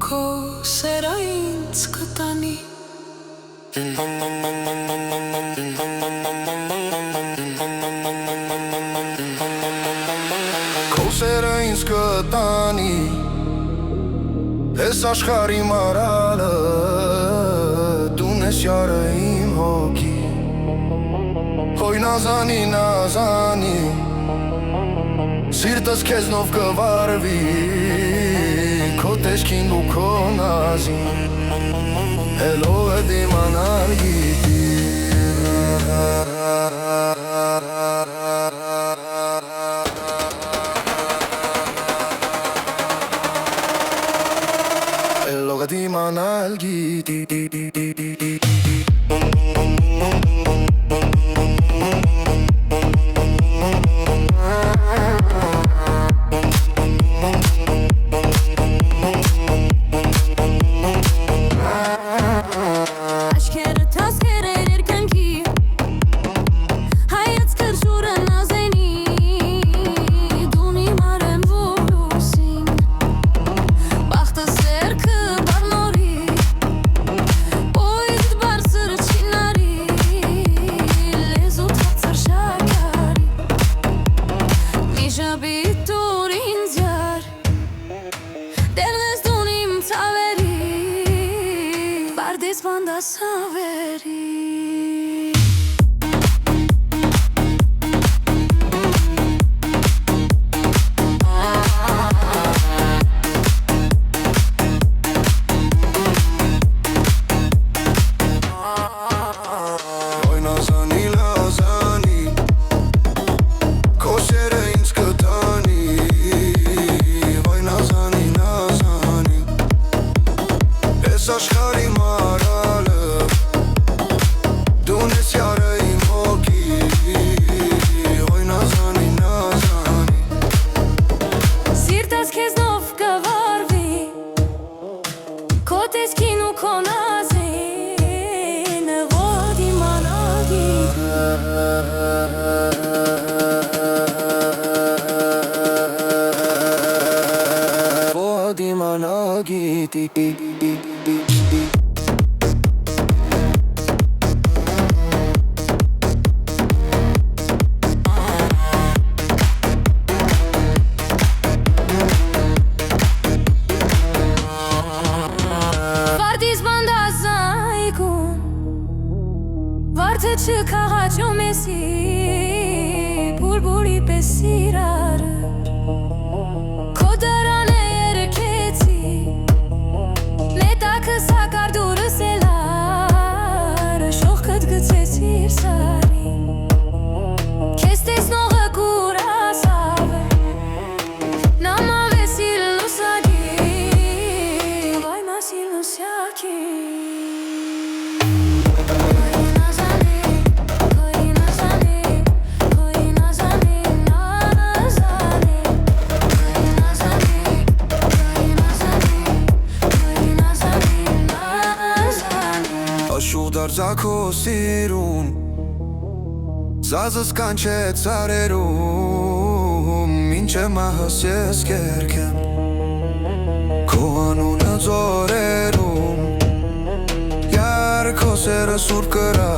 քո սերը ինձ կտանի Քո սերը ինձ կտանի Ես աշխարհի մարալը Դու ես յարը իմ հոգի Հոյ նազանի, նազանի Սիրտս քեզնով կվարվի Քո տեսքին ու քո նազին Հելո է դիմանալ գիտի Հելո է դիմանալ գիտի Banda saveri Oy nazani lazani Քո սերը ինձ կտանի Oy nazani nazani Ես աշխարհի մարալը Դու ես յարը իմ հոգի Oy nazani nazani Սիրտս քեզնով կվարվի Քո տեսքին ու քո նազին Ո՛դ իմանալի Ո՛դ իմանալ գիտի Վարդը չքաղաճում եսի Բուրբուրի պես սիրարը Քո դրան է երքեցի Նետակս հակար դուրս էլար Շողքըտ գծեցիր սարի Քեզ տեսնողը կուրասավ Նամավ է սիլուսագի Վայ մասիլուսյակի Աշուղ դարձա քո սիրուն Զազս կանչեց արերում Ինչ մահս ես կերքեմ Քո անունը ձորերում Յար քո սերը սուրբ կրա